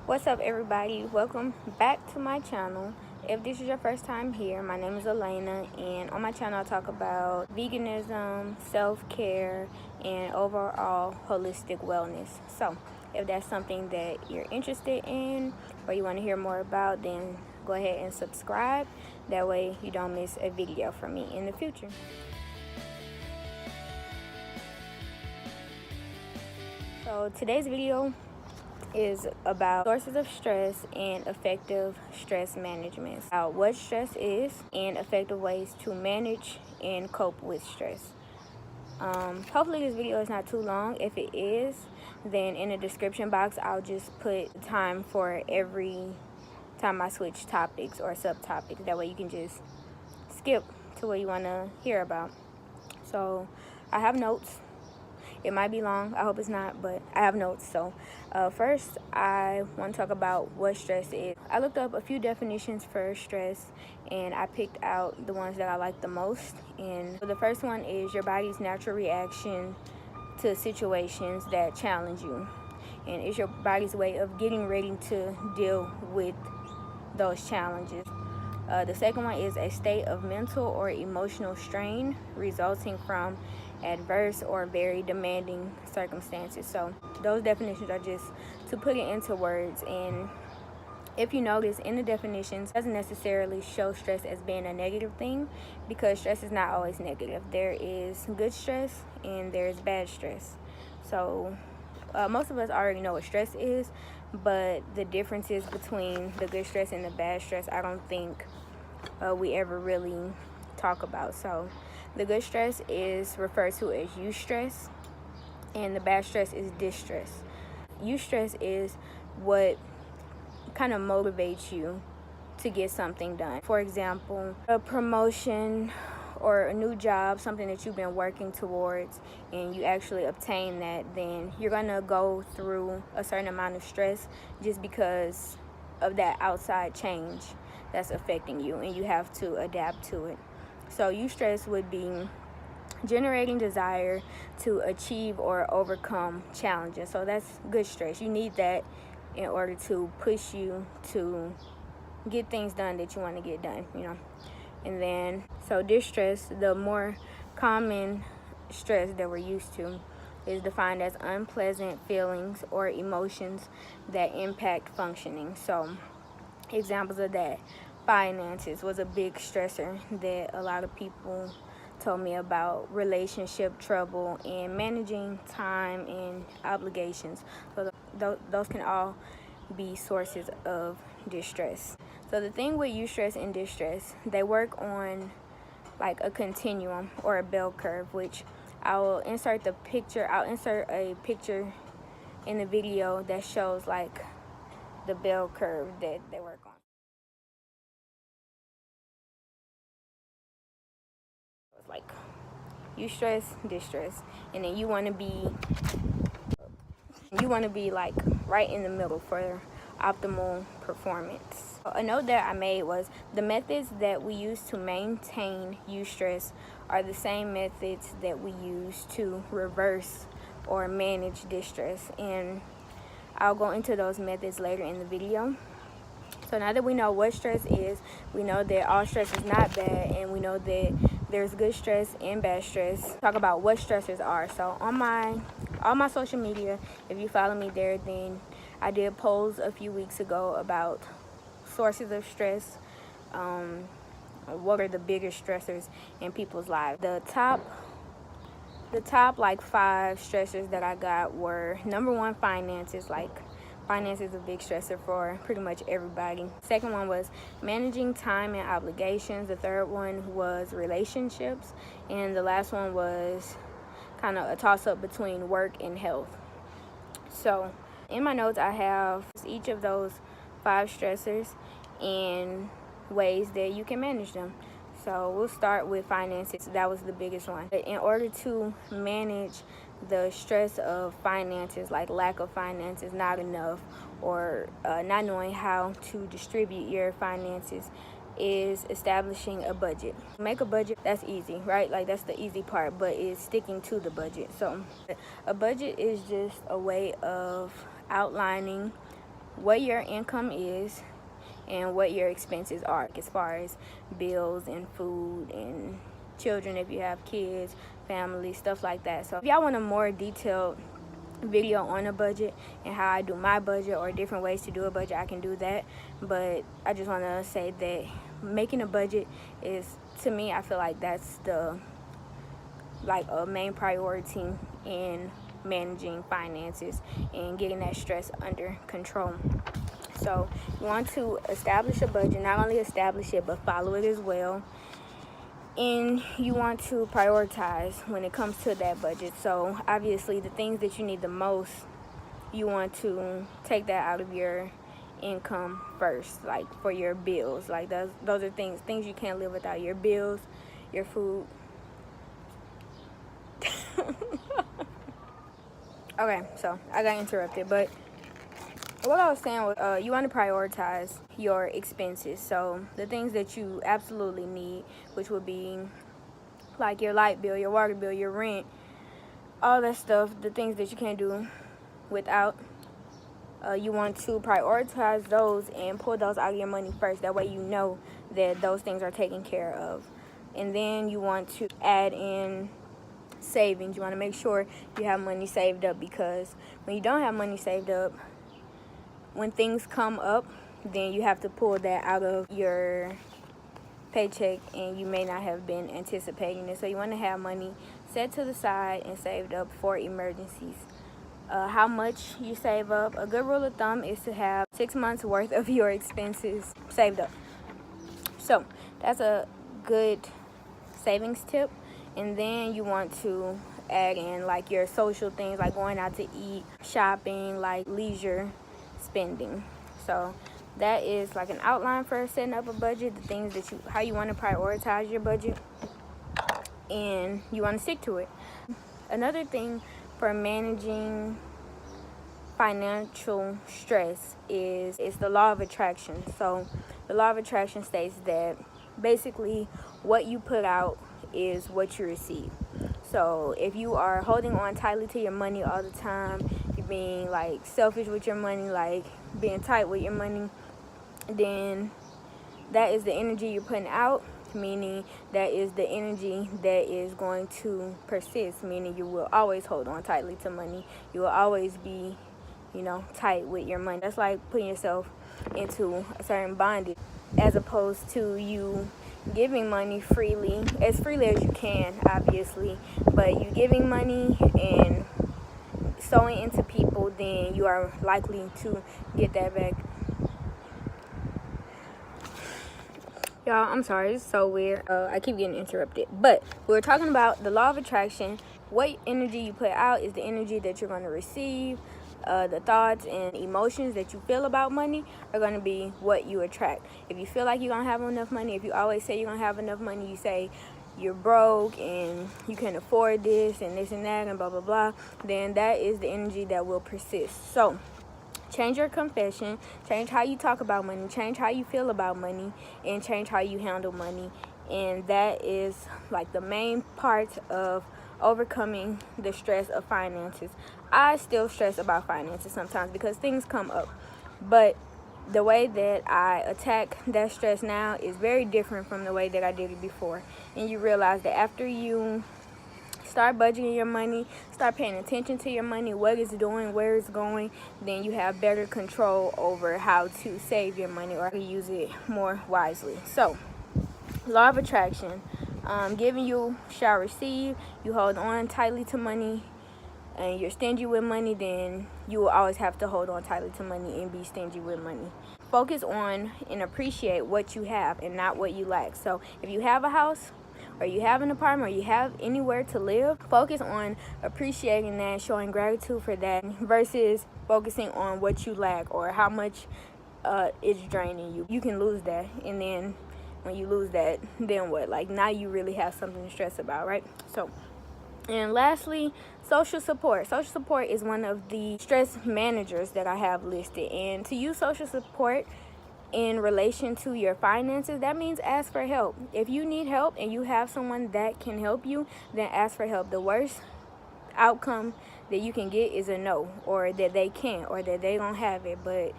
What's up, everybody? Welcome back to my channel. If this is your first time here, my name is Elena, and on my channel I talk about veganism, self-care, and overall holistic wellness. So if that's something that you're interested in or you want to hear more about, then go ahead and subscribe. That way you don't miss a video from me in the future. So today's video is about sources of stress and effective stress management. About what stress is and effective ways to manage and cope with stress. Hopefully this video is not too long. If it is, then in the description box I'll just put time for every time I switch topics or subtopics. That way you can just skip to what you want to hear about. So I have notes. It might be long, I hope it's not, but I have notes. So first I want to talk about what stress is. I looked up a few definitions for stress and I picked out the ones that I like the most. And the first one is your body's natural reaction to situations that challenge you, and it's your body's way of getting ready to deal with those challenges. The second one is a state of mental or emotional strain resulting from adverse or very demanding circumstances. So those definitions are just to put it into words. And if you notice in the definitions, it doesn't necessarily show stress as being a negative thing, because stress is not always negative. There is good stress and there's bad stress. So most of us already know what stress is, but the differences between the good stress and the bad stress, I don't think we ever really talk about. So the good stress is referred to as eustress, and the bad stress is distress. Eustress is what kind of motivates you to get something done. For example, a promotion or a new job, something that you've been working towards, and you actually obtain that, then you're gonna go through a certain amount of stress just because of that outside change that's affecting you, and you have to adapt to it. So eustress would be generating desire to achieve or overcome challenges. So that's good stress. You need that in order to push you to get things done that you want to get done, And then, so distress, the more common stress that we're used to, is defined as unpleasant feelings or emotions that impact functioning. So examples of that: finances was a big stressor that a lot of people told me about, relationship trouble, and managing time and obligations. So those can all be sources of distress. So the thing with eustress and distress, they work on like a continuum or a bell curve, which I'll insert a picture in the video that shows like the bell curve that they work on. It's like eustress, distress, and then you want to be like right in the middle for optimal performance. A note that I made was the methods that we use to maintain eustress are the same methods that we use to reverse or manage distress, and I'll go into those methods later in the video. So now that we know what stress is, we know that all stress is not bad, and we know that there's good stress and bad stress. Talk about what stressors are. So on all my social media, if you follow me there, then I did polls a few weeks ago about sources of stress. What are the biggest stressors in people's lives? The top like 5 stressors that I got were: number 1, finances. Like, finance is a big stressor for pretty much everybody. Second one was managing time and obligations. The third one was relationships, and the last one was kind of a toss-up between work and health. So in my notes I have each of those 5 stressors and ways that you can manage them. So we'll start with finances. That was the biggest one. But in order to manage the stress of finances, like lack of finances, not enough, or not knowing how to distribute your finances, is establishing a budget. Make a budget, that's easy, right? Like, that's the easy part, but it's sticking to the budget. So a budget is just a way of outlining what your income is and what your expenses are, as far as bills and food and children if you have kids, family, stuff like that. So if y'all want a more detailed video on a budget and how I do my budget or different ways to do a budget, I can do that. But I just want to say that making a budget is, to me, I feel like that's the a main priority in managing finances and getting that stress under control. So you want to establish a budget, not only establish it but follow it as well. And you want to prioritize when it comes to that budget. So obviously the things that you need the most, you want to take that out of your income first, like for your bills. Like those are things you can't live without: your bills, your food. Okay, so I got interrupted, but what I was saying was you want to prioritize your expenses. So the things that you absolutely need, which would be like your light bill, your water bill, your rent, all that stuff, the things that you can't do without, you want to prioritize those and pull those out of your money first. That way you know that those things are taken care of. And then you want to add in savings. You want to make sure you have money saved up, because when you don't have money saved up, when things come up, then you have to pull that out of your paycheck and you may not have been anticipating it. So you want to have money set to the side and saved up for emergencies. How much you save up, a good rule of thumb is to have 6 months worth of your expenses saved up. So that's a good savings tip. And then you want to add in like your social things, like going out to eat, shopping, like leisure spending. So that is like an outline for setting up a budget, the things that how you want to prioritize your budget, and you want to stick to it. Another thing for managing financial stress is the law of attraction. So the law of attraction states that basically what you put out is what you receive. So if you are holding on tightly to your money all the time, you're being like selfish with your money, like being tight with your money, then that is the energy you're putting out, meaning that is the energy that is going to persist, meaning you will always hold on tightly to money. You will always be, tight with your money. That's like putting yourself into a certain bondage, as opposed to you giving money freely as you can, obviously, but you giving money and sowing into people, then you are likely to get that back. Y'all, I'm sorry, it's so weird. I keep getting interrupted. But we're talking about the law of attraction. What energy you put out is the energy that you're going to receive. The thoughts and emotions that you feel about money are going to be what you attract. If you feel like you're going to have enough money, if you always say you're going to have enough money, you say you're broke and you can't afford this and that and blah, blah, blah, then that is the energy that will persist. So change your confession, change how you talk about money, change how you feel about money, and change how you handle money. And that is like the main part of overcoming the stress of finances. I still stress about finances sometimes because things come up, but the way that I attack that stress now is very different from the way that I did it before. And you realize that after you start budgeting your money, start paying attention to your money, what it's doing, where it's going, then you have better control over how to save your money or use it more wisely. So, law of attraction, giving you shall receive. You hold on tightly to money and you're stingy with money, then you will always have to hold on tightly to money and be stingy with money. Focus on and appreciate what you have and not what you lack. So if you have a house or you have an apartment or you have anywhere to live, focus on appreciating that, showing gratitude for that, versus focusing on what you lack or how much it's draining you. You can lose that, and then when you lose that, then what? Like, now you really have something to stress about, right? So, and lastly, social support. Social support is one of the stress managers that I have listed. And to use social support in relation to your finances, that means ask for help. If you need help and you have someone that can help you, then ask for help. The worst outcome that you can get is a no, or that they can't, or that they don't have it. But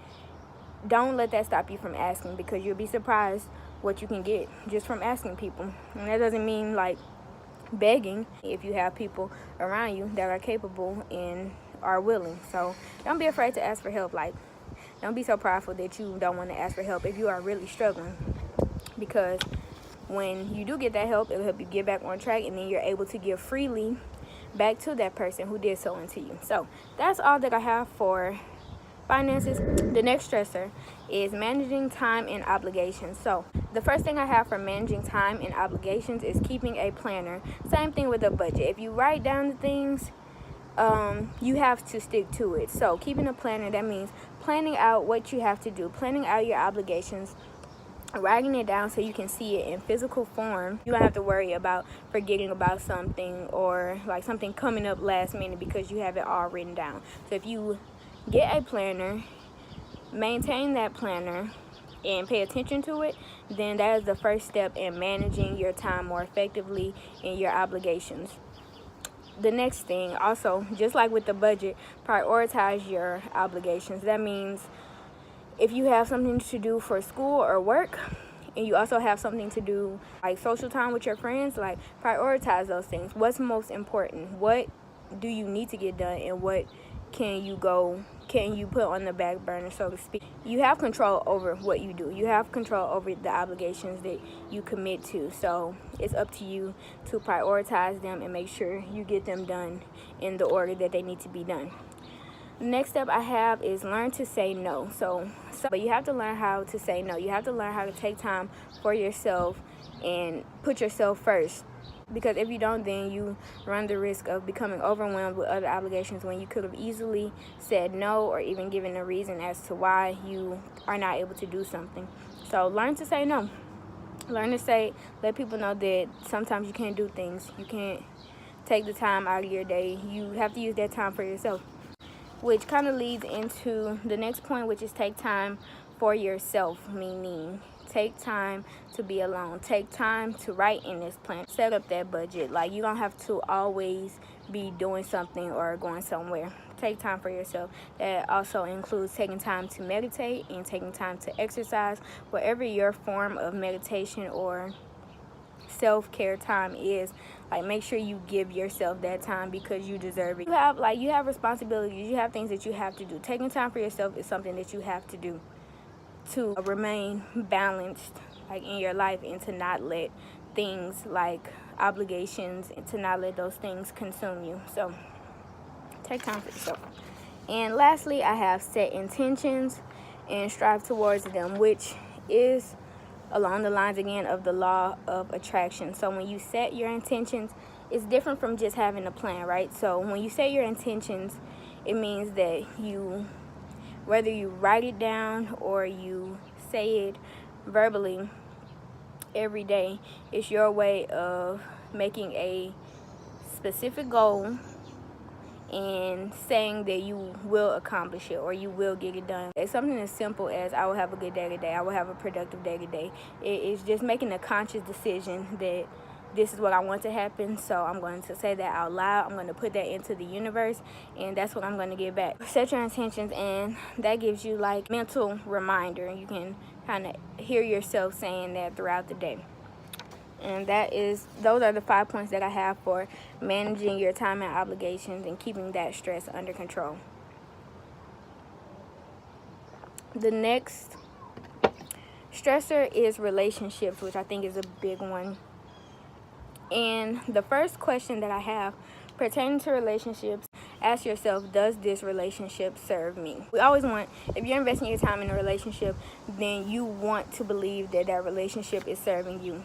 don't let that stop you from asking, because you'll be surprised what you can get just from asking people. And that doesn't mean like begging, if you have people around you that are capable and are willing. So don't be afraid to ask for help. Like, don't be so prideful that you don't want to ask for help if you are really struggling, because when you do get that help, it'll help you get back on track, and then you're able to give freely back to that person who did so into you. So that's all that I have for finances. The next stressor is managing time and obligations. So the first thing I have for managing time and obligations is keeping a planner. Same thing with a budget. If you write down the things, you have to stick to it. So keeping a planner, that means planning out what you have to do, planning out your obligations, writing it down so you can see it in physical form. You don't have to worry about forgetting about something, or like something coming up last minute, because you have it all written down. So if you get a planner, maintain that planner, and pay attention to it, then that is the first step in managing your time more effectively and your obligations. The next thing, also, just like with the budget, prioritize your obligations. That means if you have something to do for school or work, and you also have something to do like social time with your friends, like prioritize those things. What's most important? What do you need to get done, and what can you put on the back burner, so to speak? You have control over what you do. You have control over the obligations that you commit to. So it's up to you to prioritize them and make sure you get them done in the order that they need to be done. Next step I have is learn to say no. But you have to learn how to say no. You have to learn how to take time for yourself and put yourself first. Because if you don't, then you run the risk of becoming overwhelmed with other obligations when you could have easily said no, or even given a reason as to why you are not able to do something. So learn to say no. Learn to let people know that sometimes you can't do things. You can't take the time out of your day. You have to use that time for yourself. Which kind of leads into the next point, which is take time for yourself, meaning take time to be alone. Take time to write in this plan. Set up that budget. Like, you don't have to always be doing something or going somewhere. Take time for yourself. That also includes taking time to meditate and taking time to exercise. Whatever your form of meditation or self-care time is, like, make sure you give yourself that time, because you deserve it. You have responsibilities. You have things that you have to do. Taking time for yourself is something that you have to do to remain balanced, like, in your life, and to not let things like obligations, and to not let those things consume you. So take time for yourself. And lastly, I have set intentions and strive towards them, which is along the lines again of the law of attraction. So when you set your intentions, it's different from just having a plan, right? So when you set your intentions, it means that whether you write it down or you say it verbally every day, it's your way of making a specific goal and saying that you will accomplish it, or you will get it done. It's something as simple as, I will have a good day today, I will have a productive day today. It's just making a conscious decision that this is what I want to happen, so I'm going to say that out loud. I'm going to put that into the universe, and that's what I'm going to get back. Set your intentions, and that gives you like mental reminder. You can kind of hear yourself saying that throughout the day. And those are the 5 points that I have for managing your time and obligations and keeping that stress under control. The next stressor is relationships, which I think is a big one. And the first question that I have pertaining to relationships, ask yourself, does this relationship serve me? We always want, if you're investing your time in a relationship, then you want to believe that that relationship is serving you.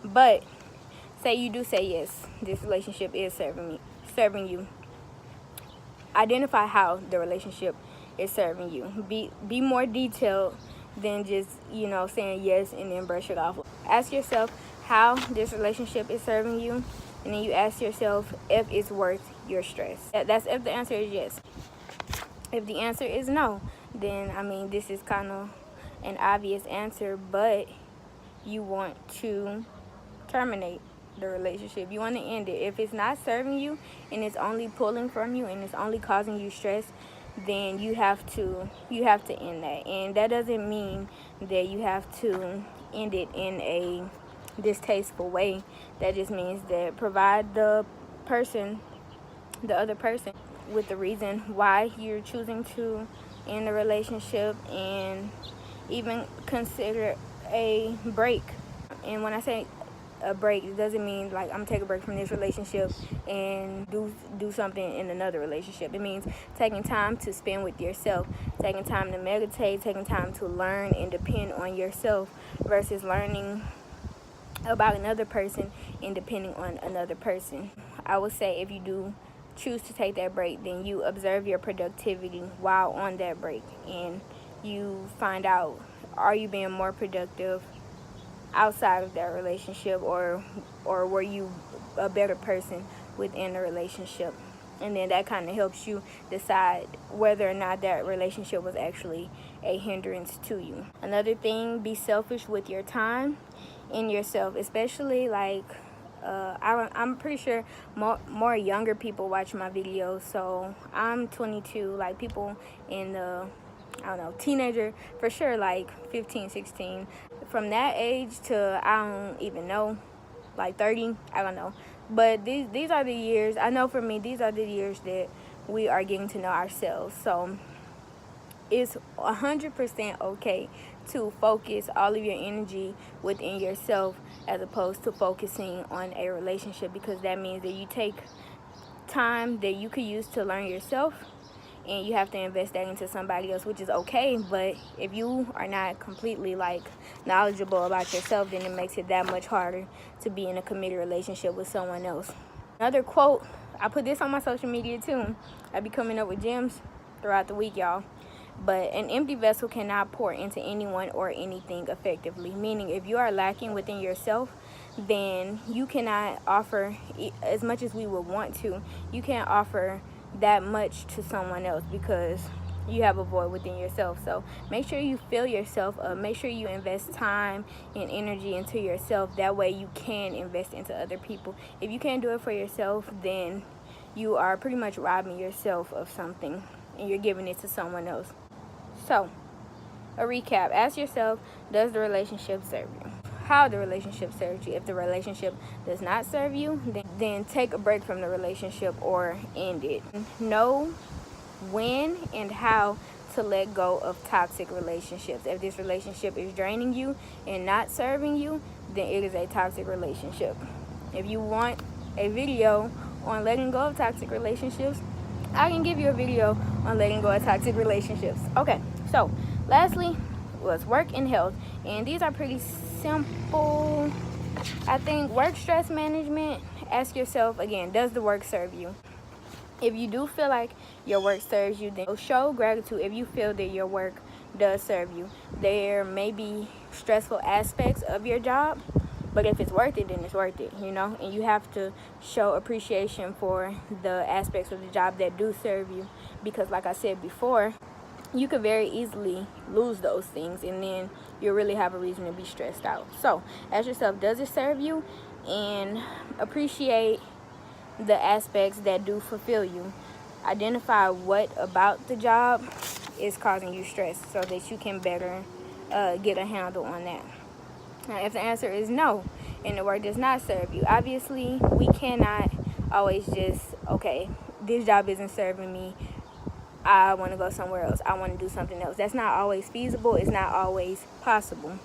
But say you do say, yes, this relationship is serving you. Identify how the relationship is serving you. Be more detailed than just, saying yes and then brush it off. Ask yourself how this relationship is serving you, and then you ask yourself if it's worth your stress. That's if the answer is yes. If the answer is no, then, this is kind of an obvious answer, but you want to terminate the relationship. You want to end it. If it's not serving you and it's only pulling from you and it's only causing you stress, then you have to end that. And that doesn't mean that you have to end it in a distasteful way. That just means that provide the other person with the reason why you're choosing to end the relationship, and even consider a break. And when I say a break, it doesn't mean like I'm gonna take a break from this relationship and do something in another relationship. It means taking time to spend with yourself, taking time to meditate, taking time to learn and depend on yourself, versus learning about another person and depending on another person. I would say if you do choose to take that break, then you observe your productivity while on that break, and you find out, are you being more productive outside of that relationship, or were you a better person within the relationship? And then that kind of helps you decide whether or not that relationship was actually a hindrance to you. Another thing, be selfish with your time and yourself, especially like I'm pretty sure more younger people watch my videos. So I'm 22, like people in the, I don't know, teenager for sure, like 15, 16. From that age to, I don't even know, like 30, I don't know. But these are the years, I know for me, these are the years that we are getting to know ourselves. So it's 100% okay to focus all of your energy within yourself as opposed to focusing on a relationship, because that means that you take time that you could use to learn yourself and you have to invest that into somebody else, which is okay. But if you are not completely like knowledgeable about yourself, then it makes it that much harder to be in a committed relationship with someone else. Another quote, I put this on my social media too. I be coming up with gems throughout the week, y'all. But an empty vessel cannot pour into anyone or anything effectively. Meaning, if you are lacking within yourself, then you cannot offer as much as we would want to. You can't offer that much to someone else because you have a void within yourself. So make sure you fill yourself up. Make sure you invest time and energy into yourself. That way you can invest into other people. If you can't do it for yourself, then you are pretty much robbing yourself of something and you're giving it to someone else. So, a recap. Ask yourself, does the relationship serve you? How the relationship serves you. If the relationship does not serve you, then take a break from the relationship or end it. Know when and how to let go of toxic relationships. If this relationship is draining you and not serving you, then it is a toxic relationship. If you want a video on letting go of toxic relationships, I can give you a video on letting go of toxic relationships. Okay, so lastly was work and health. And these are pretty simple. I think work stress management, ask yourself again, does the work serve you? If you do feel like your work serves you, then show gratitude if you feel that your work does serve you. There may be stressful aspects of your job, but if it's worth it, then it's worth it, you know? And you have to show appreciation for the aspects of the job that do serve you. Because like I said before, you could very easily lose those things and then you really have a reason to be stressed out. So ask yourself, does it serve you? And appreciate the aspects that do fulfill you. Identify what about the job is causing you stress so that you can better get a handle on that. Now, if the answer is no, and the work does not serve you, obviously we cannot always just, okay, this job isn't serving me, I want to go somewhere else, I want to do something else. That's not always feasible. It's not always possible.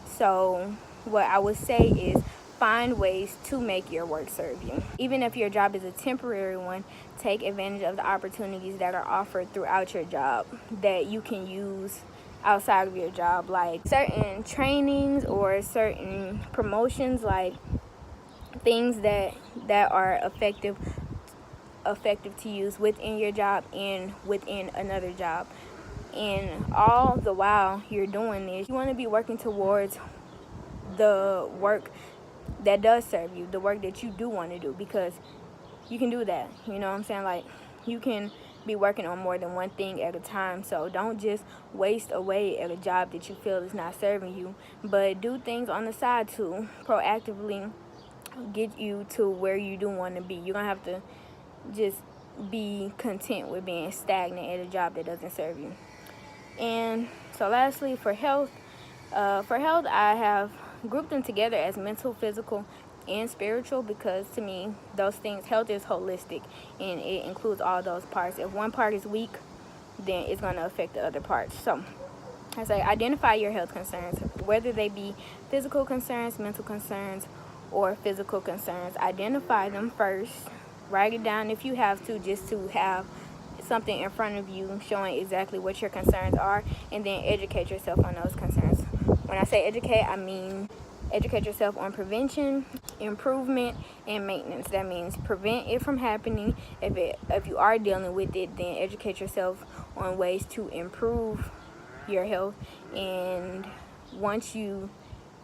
So what I would say is find ways to make your work serve you. Even if your job is a temporary one, take advantage of the opportunities that are offered throughout your job that you can use outside of your job, like certain trainings or certain promotions, like things that are effective to use within your job and within another job. And all the while you're doing this, you want to be working towards the work that does serve you, the work that you do want to do, because you can do that, you know what I'm saying? Like, you can be working on more than one thing at a time. So don't just waste away at a job that you feel is not serving you, but do things on the side to proactively get you to where you do want to be. You're gonna have to just be content with being stagnant at a job that doesn't serve you. And so lastly, for health, I have grouped them together as mental, physical, and spiritual, because to me, those things, health is holistic and it includes all those parts. If one part is weak, then it's going to affect the other parts. So I say identify your health concerns, whether they be physical concerns, mental concerns, or physical concerns. Identify them first. Write it down if you have to, just to have something in front of you showing exactly what your concerns are, and then educate yourself on those concerns. When I say educate, I mean educate yourself on prevention, improvement, and maintenance. That means prevent it from happening. If you are dealing with it, then educate yourself on ways to improve your health. And once you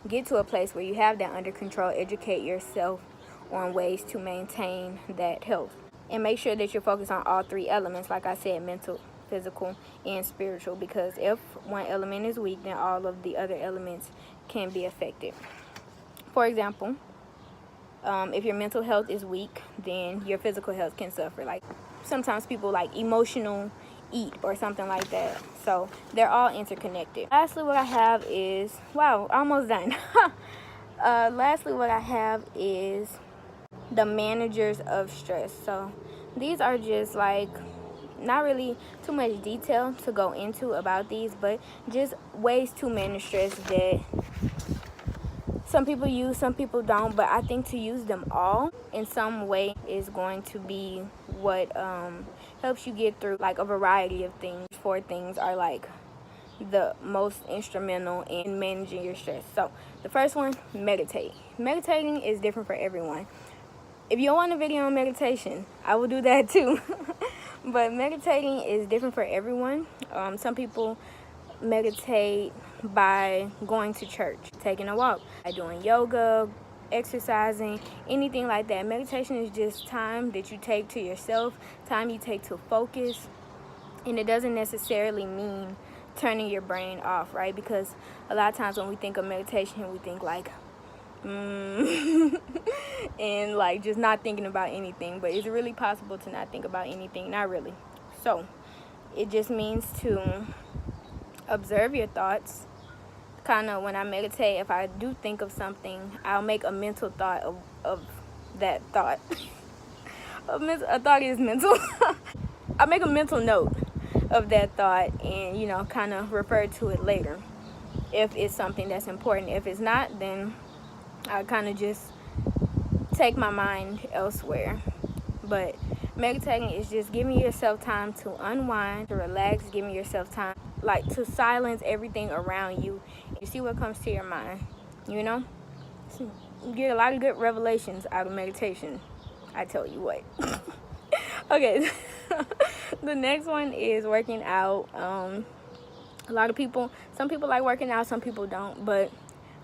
get to a place where you have that under control, educate yourself on ways to maintain that health. And make sure that you're focused on all three elements, like I said, mental, physical, and spiritual, because if one element is weak, then all of the other elements can be affected. For example, if your mental health is weak, then your physical health can suffer. Like sometimes people like emotional eat or something like that. So they're all interconnected. Lastly, what I have is, wow, almost done. Lastly, what I have is the managers of stress. So these are just like not really too much detail to go into about these, but just ways to manage stress that some people use, some people don't. But I think to use them all in some way is going to be what helps you get through like a variety of things. 4 things are like the most instrumental in managing your stress. So the first one, meditate. Meditating is different for everyone. If you want a video on meditation, I will do that too. But meditating is different for everyone. Some people meditate by going to church, taking a walk, by doing yoga, exercising, anything like that. Meditation is just time that you take to yourself, time you take to focus. And it doesn't necessarily mean turning your brain off, right? Because a lot of times when we think of meditation, we think like, and like just not thinking about anything. But it's really possible to not think about anything. Not really. So it just means to observe your thoughts. Kind of when I meditate, if I do think of something, I'll make a mental thought of that thought. A thought is mental. I make a mental note of that thought and, you know, kind of refer to it later if it's something that's important. If it's not, then I kind of just take my mind elsewhere. But meditating is just giving yourself time to unwind, to relax, giving yourself time like to silence everything around you. You see what comes to your mind, you know? So you get a lot of good revelations out of meditation, I tell you what. Okay. The next one is working out. A lot of people, some people like working out, some people don't, but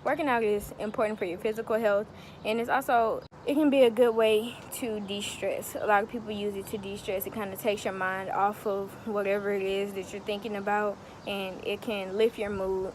working out is important for your physical health, and it's also, it can be a good way to de-stress. A lot of people use it to de-stress. It kind of takes your mind off of whatever it is that you're thinking about, and it can lift your mood.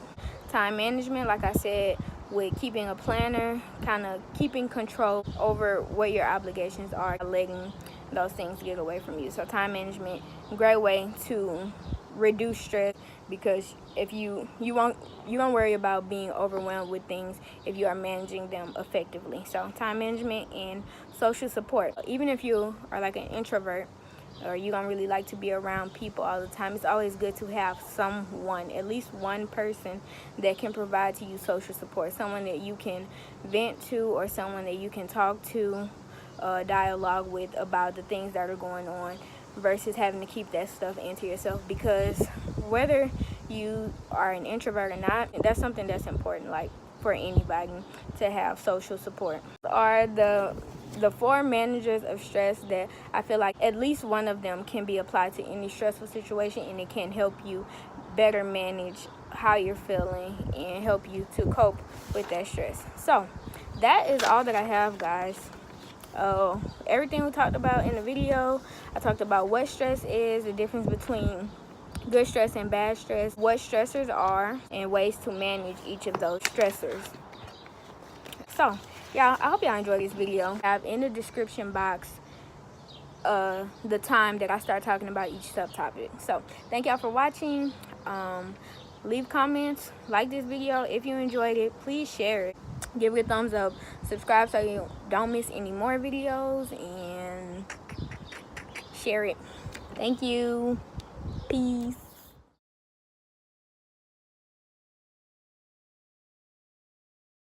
Time management, like I said, with keeping a planner, kind of keeping control over what your obligations are, letting those things get away from you. So time management, great way to reduce stress, because if you won't worry about being overwhelmed with things if you are managing them effectively. So time management and social support. Even if you are like an introvert or you don't really like to be around people all the time, it's always good to have someone, at least one person that can provide to you social support, someone that you can vent to or someone that you can talk to, dialogue with about the things that are going on, versus having to keep that stuff into yourself. Because whether you are an introvert or not, that's something that's important, like for anybody, to have social support. Are the 4 managers of stress that I feel like at least one of them can be applied to any stressful situation, and it can help you better manage how you're feeling and help you to cope with that stress. So that is all that I have, guys. Everything we talked about in the video, I talked about what stress is, the difference between good stress and bad stress, what stressors are, and ways to manage each of those stressors. So, y'all, I hope y'all enjoyed this video. I have in the description box the time that I start talking about each subtopic. So thank y'all for watching. Leave comments, like this video if you enjoyed it. Please share it, give it a thumbs up, subscribe so you don't miss any more videos, and share it. Thank you. Peace.